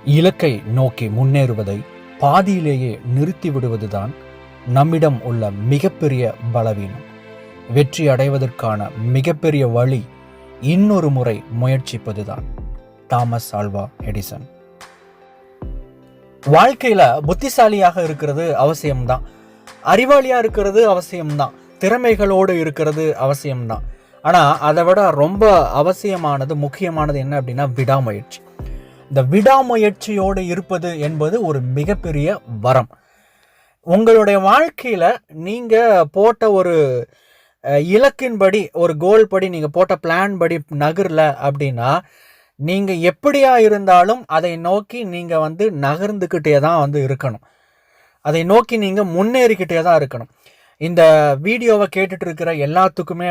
இலக்கை நோக்கி முன்னேறுவதை பாதியிலேயே நிறுத்திவிடுவதுதான் நம்மிடம் உள்ள மிகப்பெரிய பலவீனம். வெற்றி அடைவதற்கான மிகப்பெரிய வழி இன்னொரு முறை முயற்சிப்பதுதான். Thomas Alva Edison. வாழ்க்கையில புத்திசாலியாக இருக்கிறது அவசியம்தான், அறிவாளியா இருக்கிறது அவசியம்தான், திறமைகளோடு இருக்கிறது அவசியம்தான். ஆனா அதை விட ரொம்ப அவசியமானது, முக்கியமானது என்ன அப்படின்னா விடாமுயற்சி. இந்த விடாமுயற்சியோடு இருப்பது என்பது ஒரு மிகப்பெரிய வரம். உங்களுடைய வாழ்க்கையில நீங்க போட்ட ஒரு இலக்கின்படி, ஒரு கோல் படி, நீங்க போட்ட பிளான் படி நகரல அப்படின்னா நீங்க எப்படியா இருந்தாலும் அதை நோக்கி நீங்க நகர்ந்துக்கிட்டே தான் இருக்கணும். அதை நோக்கி நீங்க முன்னேறிக்கிட்டே தான் இருக்கணும். இந்த வீடியோவை கேட்டுட்டு இருக்கிற எல்லாத்துக்குமே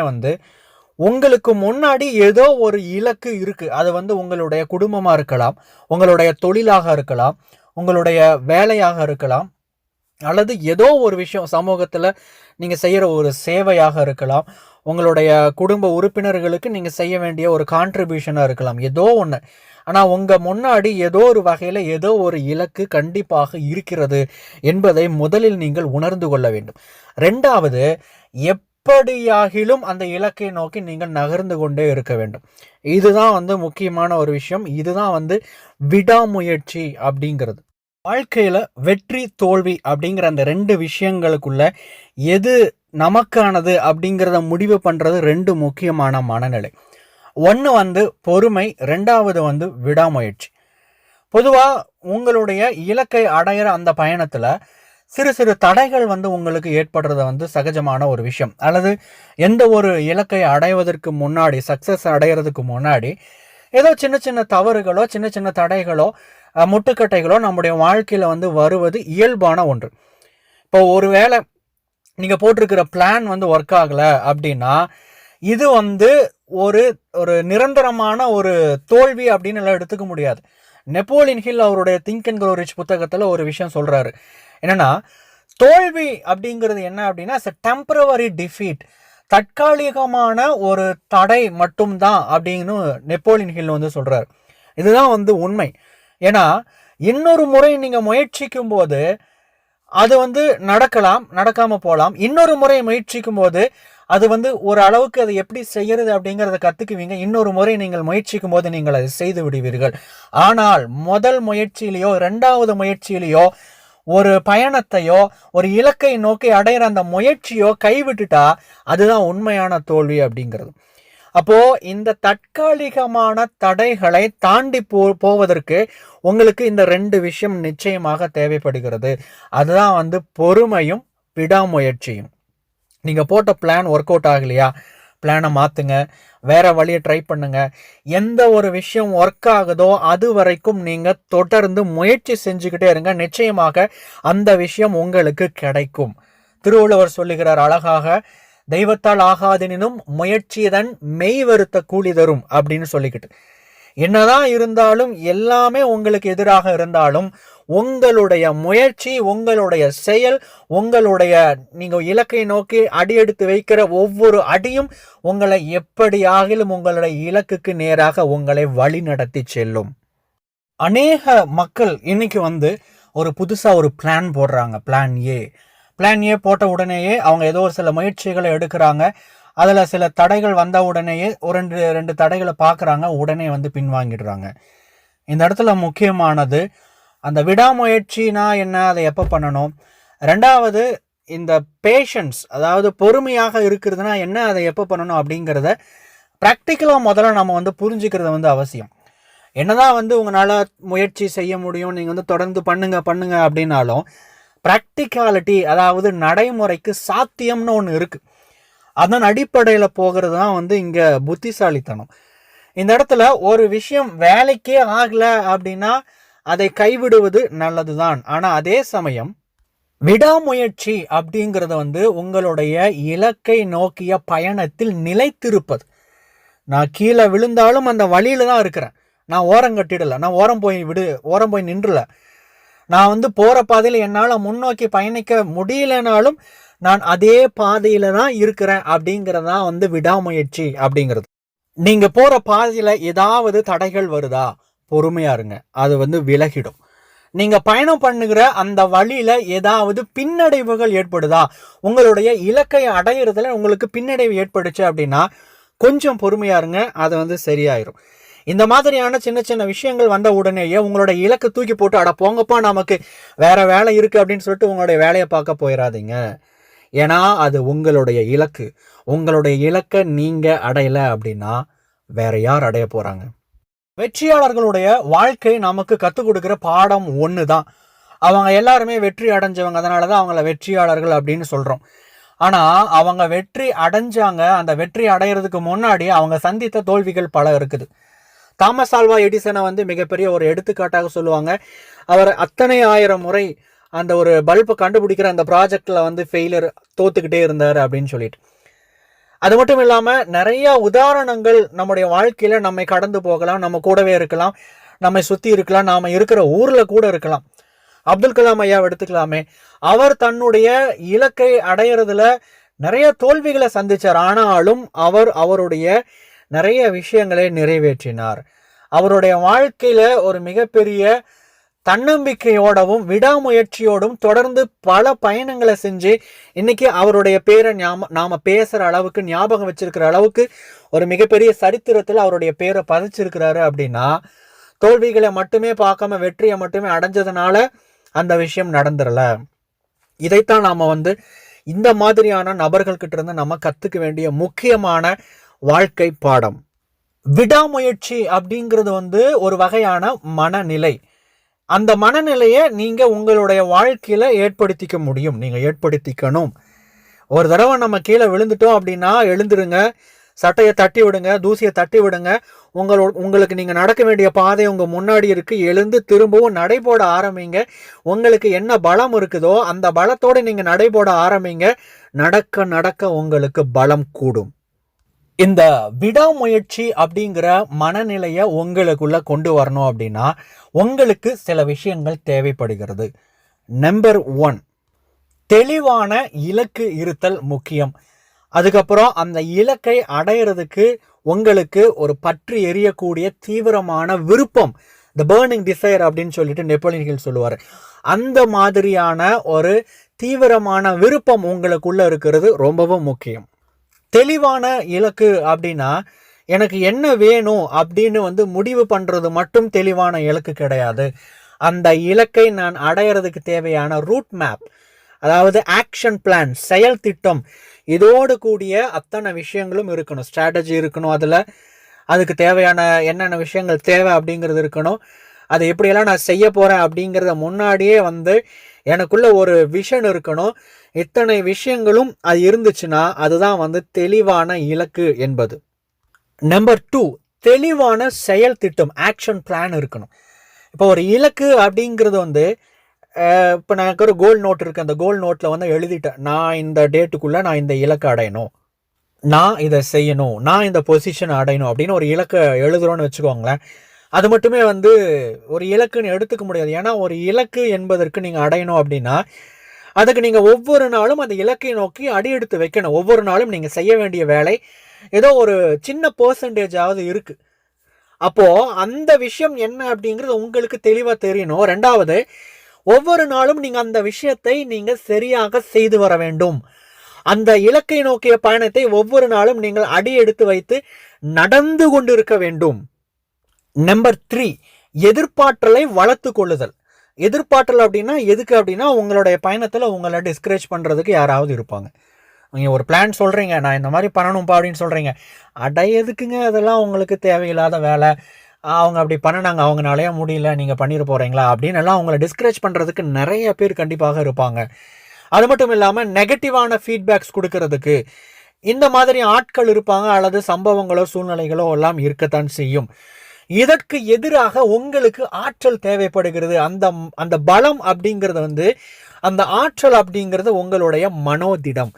உங்களுக்கு முன்னாடி ஏதோ ஒரு இலக்கு இருக்கு. அது உங்களுடைய குடும்பமா இருக்கலாம், உங்களுடைய தொழிலாக இருக்கலாம், உங்களுடைய வேலையாக இருக்கலாம், அல்லது ஏதோ ஒரு விஷயம் சமூகத்துல நீங்க செய்யற ஒரு சேவையாக இருக்கலாம், உங்களுடைய குடும்ப உறுப்பினர்களுக்கு நீங்க செய்ய வேண்டிய ஒரு கான்ட்ரிபியூஷனா இருக்கலாம், ஏதோ ஒன்று. ஆனா உங்க முன்னாடி ஏதோ ஒரு வகையில ஏதோ ஒரு இலக்கு கண்டிப்பாக இருக்கிறது என்பதை முதலில் நீங்கள் உணர்ந்து கொள்ள வேண்டும். ரெண்டாவது, எப்படியாகிலும் அந்த இலக்கை நோக்கி நீங்கள் நகர்ந்து கொண்டே இருக்க வேண்டும். இதுதான் முக்கியமான ஒரு விஷயம். இதுதான் விடாமுயற்சி அப்படிங்கிறது. வாழ்க்கையில வெற்றி தோல்வி அப்படிங்கிற அந்த ரெண்டு விஷயங்களுக்குள்ள எது நமக்கானது அப்படிங்கிறத முடிவு பண்றது ரெண்டு முக்கியமான மனநிலை. ஒன்று பொறுமை, ரெண்டாவது விடாமுயற்சி. பொதுவா உங்களுடைய இலக்கை அடையிற அந்த பயணத்துல சிறு சிறு தடைகள் உங்களுக்கு ஏற்படுறது சகஜமான ஒரு விஷயம். அல்லது எந்த ஒரு இலக்கை அடைவதற்கு முன்னாடி, சக்சஸ் அடைகிறதுக்கு முன்னாடி ஏதோ சின்ன சின்ன தவறுகளோ சின்ன சின்ன தடைகளோ முட்டுக்கட்டைகளோ நம்முடைய வாழ்க்கையில வருவது இயல்பான ஒன்று. இப்போ ஒருவேளை நீங்க போட்டிருக்கிற பிளான் ஒர்க் ஆகல அப்படின்னா இது ஒரு ஒரு நிரந்தரமான ஒரு தோல்வி அப்படின்னு எல்லாம் எடுத்துக்க முடியாது. நெப்போலியன் ஹில் அவருடைய திங்க் அண்ட் க்ரோ ரிச் புத்தகத்துல ஒரு விஷயம் சொல்றாரு. என்னன்னா, தோல்வி அப்படிங்கிறது என்ன அப்படின்னா டெம்பரவரி டிஃபீட், தற்காலிகமான ஒரு தடை மட்டும்தான் அப்படின்னு நெப்போலியன் ஹில் சொல்றாரு. இதுதான் உண்மை. ஏன்னா இன்னொரு முறை நீங்க முயற்சிக்கும் போது அது நடக்கலாம், நடக்காம போகலாம். இன்னொரு முறை முயற்சிக்கும் போது அது ஒரு அளவுக்கு அதை எப்படி செய்யறது அப்படிங்கிறத கத்துக்குவீங்க. இன்னொரு முறை நீங்கள் முயற்சிக்கும் போது நீங்கள் அதை செய்து விடுவீர்கள். ஆனால் முதல் முயற்சியிலேயோ இரண்டாவது முயற்சியிலேயோ ஒரு பயணத்தையோ ஒரு இலக்கை நோக்கி அடையிற அந்த முயற்சியோ கைவிட்டுட்டா அதுதான் உண்மையான தோல்வி அப்படிங்கிறது. அப்போ இந்த தற்காலிகமான தடைகளை தாண்டி போவதற்கு உங்களுக்கு இந்த ரெண்டு விஷயம் நிச்சயமாக தேவைப்படுகிறது. அதுதான் பொறுமையும் விடாமுயற்சியும். நீங்க போட்ட பிளான் ஒர்க் அவுட் ஆகலையா, பிளானை மாத்துங்க, வேற வழியை ட்ரை பண்ணுங்க. எந்த ஒரு விஷயம் ஒர்க் ஆகுதோ அது வரைக்கும் நீங்க தொடர்ந்து முயற்சி செஞ்சுக்கிட்டே இருங்க. நிச்சயமாக அந்த விஷயம் உங்களுக்கு கிடைக்கும். திருவள்ளுவர் சொல்லுகிறார் அழகாக, தெய்வத்தால் ஆகாதெனினும் முயற்சியதன் மெய் வருத்த கூலி தரும் அப்படின்னு சொல்லிக்கிட்டு. என்னதான் இருந்தாலும், எல்லாமே உங்களுக்கு எதிராக இருந்தாலும் உங்களுடைய முயற்சி, உங்களுடைய செயல், உங்களுடைய நீங்க இலக்கை நோக்கி அடி எடுத்து வைக்கிற ஒவ்வொரு அடியும் உங்களை எப்படியாகிலும் உங்களுடைய இலக்குக்கு நேராக உங்களை வழி நடத்தி செல்லும். அநேக மக்கள் இன்னைக்கு ஒரு புதுசா ஒரு பிளான் போடுறாங்க. பிளான் ஏ போட்ட உடனேயே அவங்க ஏதோ ஒரு சில முயற்சிகளை எடுக்கிறாங்க. அதுல சில தடைகள் வந்த உடனேயே ஒரு ரெண்டு தடைகளை பார்க்குறாங்க, உடனே பின்வாங்கிடுறாங்க. இந்த இடத்துல முக்கியமானது அந்த விடாமுயற்சினா என்ன, அதை எப்போ பண்ணணும். ரெண்டாவது இந்த பேஷன்ஸ், அதாவது பொறுமையாக இருக்கிறதுனா என்ன, அதை எப்போ பண்ணணும் அப்படிங்கிறத ப்ராக்டிக்கலாக முதல்ல நம்ம புரிஞ்சுக்கிறது அவசியம். என்னதான் உங்களால் முயற்சி செய்ய முடியும், நீங்கள் தொடர்ந்து பண்ணுங்க அப்படின்னாலும் ப்ராக்டிகாலிட்டி, அதாவது நடைமுறைக்கு சாத்தியம்னு ஒன்று இருக்கு. அதன் அடிப்படையில் போகிறது தான் இங்கே புத்திசாலித்தனம். இந்த இடத்துல ஒரு விஷயம் வேலைக்கே ஆகலை அப்படின்னா அதை கைவிடுவது நல்லதுதான். ஆனால் அதே சமயம் விடாமுயற்சி அப்படிங்கிறது உங்களுடைய இலக்கை நோக்கிய பயணத்தில் நிலைத்திருப்பது. நான் கீழே விழுந்தாலும் அந்த வழியில தான் இருக்கிறேன், நான் ஓரம் கட்டிடலை, நான் ஓரம் போய் நின்றுல, நான் போற பாதையில் என்னால் முன்னோக்கி பயணிக்க முடியலனாலும் நான் அதே பாதையில தான் இருக்கிறேன் அப்படிங்கிறதான் விடாமுயற்சி அப்படிங்கிறது. நீங்க போற பாதையில ஏதாவது தடைகள் வருதா, பொறுமையாக இருங்க, அது வந்து விலகிடும். நீங்கள் பயணம் பண்ணுகிற அந்த வழியில் ஏதாவது பின்னடைவுகள் ஏற்படுதா, உங்களுடைய இலக்கை அடையிறதுல உங்களுக்கு பின்னடைவு ஏற்பட்டுச்சு அப்படின்னா கொஞ்சம் பொறுமையாக இருங்க, அது வந்து சரியாயிரும். இந்த மாதிரியான சின்ன சின்ன விஷயங்கள் வந்த உடனேயே உங்களோட இலக்கை தூக்கி போட்டு அட போங்கப்பா நமக்கு வேற வேலை இருக்குது அப்படின்னு சொல்லிட்டு உங்களுடைய வேலையை பார்க்க போயிடாதீங்க. ஏன்னா அது உங்களுடைய இலக்கு. உங்களுடைய இலக்கை நீங்கள் அடையலை அப்படின்னா வேற யார் அடைய போகிறாங்க? வெற்றியாளர்களுடைய வாழ்க்கை நமக்கு கற்றுக் கொடுக்குற பாடம் ஒன்று தான். அவங்க எல்லாருமே வெற்றி அடைஞ்சவங்க, அதனால தான் அவங்கள வெற்றியாளர்கள் அப்படின்னு சொல்கிறோம். ஆனால் அவங்க வெற்றி அடைஞ்சாங்க, அந்த வெற்றி அடைகிறதுக்கு முன்னாடி அவங்க சந்தித்த தோல்விகள் பல இருக்குது. தாமஸ் ஆல்வா எடிசனை வந்து மிகப்பெரிய ஒரு எடுத்துக்காட்டாக சொல்லுவாங்க. அவர் அத்தனை ஆயிரம் முறை அந்த ஒரு பல்பை கண்டுபிடிக்கிற அந்த ப்ராஜெக்டில் வந்து ஃபெயிலியர் தோத்துக்கிட்டே இருந்தார் அப்படின்னு சொல்லிட்டு. அது மட்டும் இல்லாமல் நிறைய உதாரணங்கள் நம்முடைய வாழ்க்கையில் நம்மை கடந்து போகலாம், நம்ம கூடவே இருக்கலாம், நம்மை சுற்றி இருக்கலாம், நாம் இருக்கிற ஊரில் கூட இருக்கலாம். அப்துல் கலாம் ஐயாவை எடுத்துக்கலாமே, அவர் தன்னுடைய இலக்கை அடையிறதுல நிறைய தோல்விகளை சந்தித்தார். ஆனாலும் அவருடைய நிறைய விஷயங்களை நிறைவேற்றினார். அவருடைய வாழ்க்கையில் ஒரு மிகப்பெரிய தன்னம்பிக்கையோடவும் விடாமுயற்சியோடும் தொடர்ந்து பல பயணங்களை செஞ்சு இன்னைக்கு அவருடைய பேரை நாம பேசுற அளவுக்கு, ஞாபகம் வச்சிருக்கிற அளவுக்கு ஒரு மிகப்பெரிய சரித்திரத்தில் அவருடைய பேரை பதிச்சிருக்கிறாரு. அப்படின்னா தோல்விகளை மட்டுமே பார்க்காம வெற்றியை மட்டுமே அடைஞ்சதுனால அந்த விஷயம் நடந்துடல. இதைத்தான் நாம வந்து இந்த மாதிரியான நபர்கள்கிட்ட இருந்து நம்ம கத்துக்க வேண்டிய முக்கியமான வாழ்க்கை பாடம். விடாமுயற்சி அப்படிங்கிறது வந்து ஒரு வகையான மனநிலை. அந்த மனநிலையை நீங்கள் உங்களுடைய வாழ்க்கையில் ஏற்படுத்திக்க முடியும், நீங்கள் ஏற்படுத்திக்கணும். ஒரு தடவை நம்ம கீழே விழுந்துட்டோம் அப்படின்னா எழுந்துருங்க, சட்டையை தட்டி விடுங்க, தூசியை தட்டி விடுங்க. உங்களுக்கு நீங்கள் நடக்க வேண்டிய பாதை உங்கள் முன்னாடி இருக்குது. எழுந்து திரும்பவும் நடைபோட ஆரம்பிங்க. உங்களுக்கு என்ன பலம் இருக்குதோ அந்த பலத்தோடு நீங்கள் நடைபோட ஆரம்பிங்க. நடக்க நடக்க உங்களுக்கு பலம் கூடும். இந்த விடாமுயற்சி அப்படிங்கிற மனநிலையை உங்களுக்குள்ள கொண்டு வரணும் அப்படின்னா உங்களுக்கு சில விஷயங்கள் தேவைப்படுகிறது. நம்பர் 1, தெளிவான இலக்கு இருத்தல் முக்கியம். அதுக்கப்புறம் அந்த இலக்கை அடையிறதுக்கு உங்களுக்கு ஒரு பற்றி எரியக்கூடிய தீவிரமான விருப்பம், த பேர்னிங் டிசைர் அப்படின்னு சொல்லிட்டு நெப்போலியன் ஹில் சொல்லுவார். அந்த மாதிரியான ஒரு தீவிரமான விருப்பம் உங்களுக்குள்ள இருக்கிறது ரொம்பவும் முக்கியம். தெளிவான இலக்கு அப்படின்னா எனக்கு என்ன வேணும் அப்படின்னு வந்து முடிவு பண்ணுறது மட்டும் தெளிவான இலக்கு கிடையாது. அந்த இலக்கை நான் அடையிறதுக்கு தேவையான ரூட் மேப், அதாவது ஆக்ஷன் பிளான், செயல் திட்டம், இதோடு கூடிய அத்தனை விஷயங்களும் இருக்கணும். ஸ்ட்ராட்டஜி இருக்கணும், அதுக்கு தேவையான என்னென்ன விஷயங்கள் தேவை அப்படிங்கிறது இருக்கணும். அதை எப்படியெல்லாம் நான் செய்ய போகிறேன் அப்படிங்கிறத முன்னாடியே வந்து எனக்குள்ள ஒரு விஷன் இருக்கணும். இத்தனை விஷயங்களும் அது இருந்துச்சுன்னா அதுதான் வந்து தெளிவான இலக்கு என்பது. நம்பர் 2, தெளிவான செயல் திட்டம், ஆக்ஷன் பிளான் இருக்கணும். இப்போ ஒரு இலக்கு அப்படிங்கிறது வந்து இப்போ எனக்கு ஒரு கோல் நோட் இருக்குது. அந்த கோல் நோட்டில் வந்து எழுதிட்டேன், நான் இந்த டேட்டுக்குள்ளே நான் இந்த இலக்கை அடையணும், நான் இதை செய்யணும், நான் இந்த பொசிஷனை அடையணும் அப்படின்னு ஒரு இலக்கை எழுதுகிறோன்னு வச்சுக்கோங்களேன். அது மட்டுமே வந்து ஒரு இலக்குன்னு எடுத்துக்க முடியாது. ஏன்னா ஒரு இலக்கு என்பதற்கு நீங்கள் அடையணும் அப்படின்னா அதுக்கு நீங்கள் ஒவ்வொரு நாளும் அந்த இலக்கை நோக்கி அடி எடுத்து வைக்கணும். ஒவ்வொரு நாளும் நீங்கள் செய்ய வேண்டிய வேலை ஏதோ ஒரு சின்ன பர்சன்டேஜாவது இருக்குது. அப்போது அந்த விஷயம் என்ன அப்படிங்கிறது உங்களுக்கு தெளிவாக தெரியணும். 2வது, ஒவ்வொரு நாளும் நீங்கள் அந்த விஷயத்தை நீங்கள் சரியாக செய்து வர வேண்டும். அந்த இலக்கை நோக்கிய பயணத்தை ஒவ்வொரு நாளும் நீங்கள் அடி எடுத்து வைத்து நடந்து கொண்டு இருக்க வேண்டும். நம்பர் 3, எதிர்பார்த்தலை வளர்த்து கொள்ளுதல். எதிர்பார்த்தல் அப்படின்னா எதுக்கு அப்படின்னா உங்களுடைய பயணத்தில் உங்களை டிஸ்கரேஜ் பண்ணுறதுக்கு யாராவது இருப்பாங்க. நீங்கள் ஒரு பிளான் சொல்கிறீங்க, நான் இந்த மாதிரி பண்ணணும்ப்பா அப்படின்னு சொல்கிறீங்க, எதுக்குங்க அதெல்லாம் உங்களுக்கு தேவையில்லாத வேலை, அவங்க அப்படி பண்ணினாங்க, அவங்களாலேயே முடியல, நீங்கள் பண்ணிட போகிறீங்களா அப்படின்னு எல்லாம் அவங்கள டிஸ்கரேஜ் பண்ணுறதுக்கு நிறைய பேர் கண்டிப்பாக இருப்பாங்க. அது மட்டும் இல்லாமல் நெகட்டிவான ஃபீட்பேக்ஸ் கொடுக்கறதுக்கு இந்த மாதிரி ஆட்கள் இருப்பாங்க, அல்லது சம்பவங்களோ சூழ்நிலைகளோ எல்லாம் இருக்கத்தான் செய்யும். இதற்கு எதிராக உங்களுக்கு ஆற்றல் தேவைப்படுகிறது. அந்த பலம் அப்படிங்கிறது வந்து, அந்த ஆற்றல் அப்படிங்கிறது உங்களுடைய மனோதிடம்,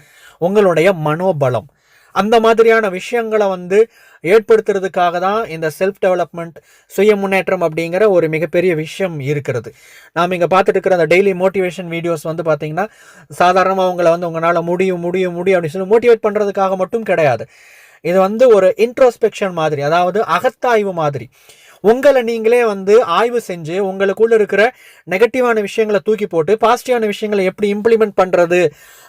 உங்களுடைய மனோபலம். அந்த மாதிரியான விஷயங்களை வந்து ஏற்படுத்துறதுக்காக தான் இந்த செல்ஃப் டெவலப்மெண்ட், சுய முன்னேற்றம் அப்படிங்கிற ஒரு மிகப்பெரிய விஷயம் இருக்கிறது. நாம் இங்கே பார்த்துட்டு இருக்கிற அந்த டெய்லி மோட்டிவேஷன் வீடியோஸ் வந்து பார்த்திங்கன்னா சாதாரணமாக அவங்கள வந்து உங்களால் முடியும் முடியும் முடியும் அப்படின்னு சொல்லி மோட்டிவேட் பண்ணுறதுக்காக மட்டும் கிடையாது. இது வந்து ஒரு இன்ட்ரோஸ்பெக்ஷன் மாதிரி, அதாவது அகத்தாய்வு மாதிரி. உங்களை நீங்களே வந்து ஆய்வு செஞ்சு உங்களுக்குள்ள இருக்கிற நெகட்டிவான விஷயங்களை தூக்கி போட்டு பாசிட்டிவான விஷயங்களை எப்படி இம்ப்ளிமெண்ட் பண்ணுறது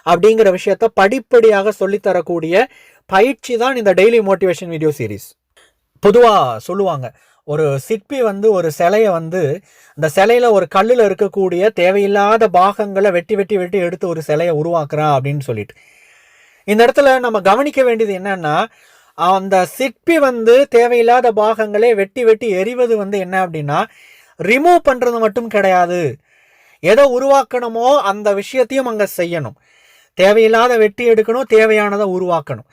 அப்படிங்கிற விஷயத்த படிப்படியாக சொல்லித்தரக்கூடிய பயிற்சி தான் இந்த டெய்லி மோட்டிவேஷன் வீடியோ சீரீஸ். பொதுவாக சொல்லுவாங்க, ஒரு சிற்பி வந்து ஒரு சிலையை வந்து அந்த சிலையில் ஒரு கல்லில் இருக்கக்கூடிய தேவையில்லாத பாகங்களை வெட்டி வெட்டி வெட்டி எடுத்து ஒரு சிலையை உருவாக்குறான் அப்படின்னு சொல்லிட்டு. இந்த இடத்துல நம்ம கவனிக்க வேண்டியது என்னன்னா, அந்த சிற்பி வந்து தேவையில்லாத பாகங்களை வெட்டி வெட்டி எறிவது வந்து என்ன அப்படின்னா ரிமூவ் பண்ணுறது மட்டும் கிடையாது. எதை உருவாக்கணுமோ அந்த விஷயத்தையும் அங்கே செய்யணும். தேவையில்லாத வெட்டி எடுக்கணும், தேவையானதை உருவாக்கணும்.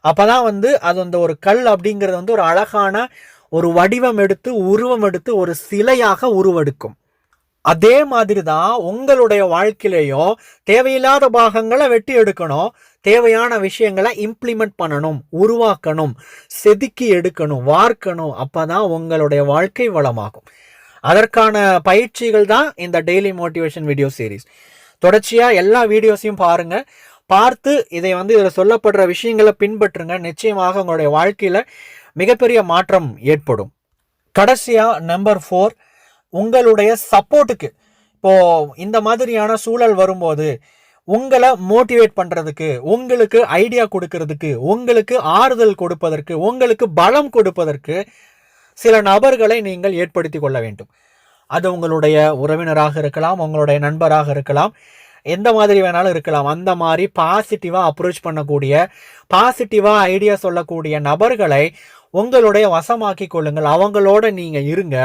அப்போதான் வந்து அது அந்த ஒரு கல் அப்படிங்கிறது வந்து ஒரு அழகான ஒரு வடிவம் எடுத்து உருவம் எடுத்து ஒரு சிலையாக உருவெடுக்கும். அதே மாதிரி தான் உங்களுடைய வாழ்க்கையிலையும் தேவையில்லாத பாகங்களை வெட்டி எடுக்கணும், தேவையான விஷயங்களை இம்ப்ளிமெண்ட் பண்ணணும், உருவாக்கணும், செதுக்கி எடுக்கணும், வார்க்கணும். அப்போதான் உங்களுடைய வாழ்க்கை வளமாகும். அதற்கான பயிற்சிகள் தான் இந்த டெய்லி மோட்டிவேஷன் வீடியோ சீரீஸ். தொடர்ச்சியாக எல்லா வீடியோஸையும் பாருங்கள். பார்த்து இதை வந்து இதில் சொல்லப்படுற விஷயங்களை பின்பற்றுங்க. நிச்சயமாக உங்களுடைய வாழ்க்கையில் மிகப்பெரிய மாற்றம் ஏற்படும். கடைசியாக நம்பர் 4, உங்களுடைய சப்போர்ட்டுக்கு. இப்போது இந்த மாதிரியான சூழல் வரும்போது உங்களை மோட்டிவேட் பண்ணுறதுக்கு, உங்களுக்கு ஐடியா கொடுக்கறதுக்கு, உங்களுக்கு ஆறுதல் கொடுப்பதற்கு, உங்களுக்கு பலம் கொடுப்பதற்கு சில நபர்களை நீங்கள் ஏற்படுத்தி கொள்ள வேண்டும். அது உங்களுடைய உறவினராக இருக்கலாம், உங்களுடைய நண்பராக இருக்கலாம், எந்த மாதிரி வேணாலும் இருக்கலாம். அந்த மாதிரி பாசிட்டிவாக அப்ரோச் பண்ணக்கூடிய, பாசிட்டிவாக ஐடியா சொல்லக்கூடிய நபர்களை உங்களுடைய வசமாக்கி கொள்ளுங்கள். அவங்களோட நீங்கள் இருங்க.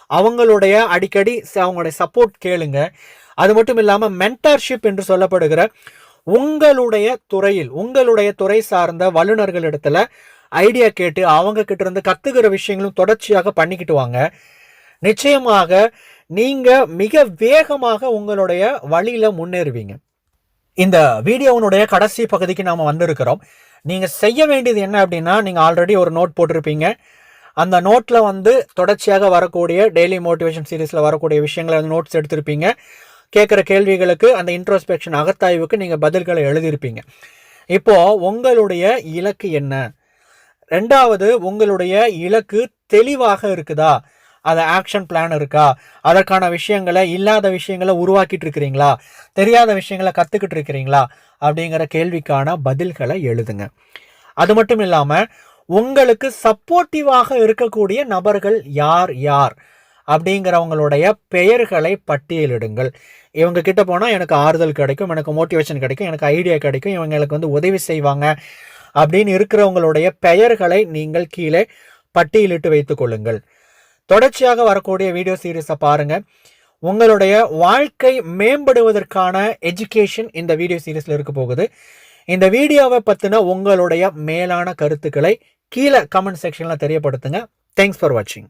அவங்களுடைய அடிக்கடி அவங்களுடைய சப்போர்ட் கேளுங்க. அது மட்டும் இல்லாமல் மென்டர்ஷிப் என்று சொல்லப்படுகிற உங்களுடைய துறையில், உங்களுடைய துறை சார்ந்த வல்லுநர்களிடத்துல ஐடியா கேட்டு அவங்க கிட்ட இருந்து கற்றுக்கிற விஷயங்களும் தொடர்ச்சியாக பண்ணிக்கிட்டு வாங்க. நிச்சயமாக நீங்கள் மிக வேகமாக உங்களுடைய வழியில் முன்னேறுவீங்க. இந்த வீடியோனுடைய கடைசி பகுதிக்கு நாம் வந்திருக்கிறோம். நீங்கள் செய்ய வேண்டியது என்ன அப்படின்னா, நீங்கள் ஆல்ரெடி ஒரு நோட் போட்டிருப்பீங்க. அந்த நோட்டில் வந்து தொடர்ச்சியாக வரக்கூடிய டெய்லி மோட்டிவேஷன் சீரீஸில் வரக்கூடிய விஷயங்களை வந்து நோட்ஸ் எடுத்திருப்பீங்க. கேட்குற கேள்விகளுக்கு அந்த இன்ட்ரோஸ்பெக்ஷன் அகத்தாய்வுக்கு நீங்கள் பதில்களை எழுதியிருப்பீங்க. இப்போது உங்களுடைய இலக்கு என்ன? 2வது, உங்களுடைய இலக்கு தெளிவாக இருக்குதா? அது ஆக்ஷன் பிளான் இருக்கா? அதற்கான விஷயங்களை, இல்லாத விஷயங்களை உருவாக்கிட்டு இருக்கிறீங்களா? தெரியாத விஷயங்களை கற்றுக்கிட்டு இருக்கிறீங்களா? அப்படிங்கிற கேள்விக்கான பதில்களை எழுதுங்க. அது மட்டும் இல்லாமல் உங்களுக்கு சப்போர்ட்டிவாக இருக்கக்கூடிய நபர்கள் யார் யார் அப்படிங்கிறவங்களுடைய பெயர்களை பட்டியலிடுங்கள். இவங்க கிட்ட போனால் எனக்கு ஆறுதல் கிடைக்கும், எனக்கு மோட்டிவேஷன் கிடைக்கும், எனக்கு ஐடியா கிடைக்கும், இவங்களுக்கு வந்து உதவி செய்வாங்க அப்படின்னு இருக்கிறவங்களுடைய பெயர்களை நீங்கள் கீழே பட்டியலிட்டு வைத்துக் கொள்ளுங்கள். தொடர்ச்சியாக வரக்கூடிய வீடியோ சீரீஸை பாருங்கள். உங்களுடைய வாழ்க்கை மேம்படுவதற்கான எஜுகேஷன் இந்த வீடியோ சீரீஸில் இருக்க போகுது. இந்த வீடியோவை பற்றின உங்களுடைய மேலான கருத்துக்களை கீழே கமெண்ட் செக்ஷனில் தெரியப்படுத்துங்க. தேங்க்ஸ் ஃபார் வாட்சிங்.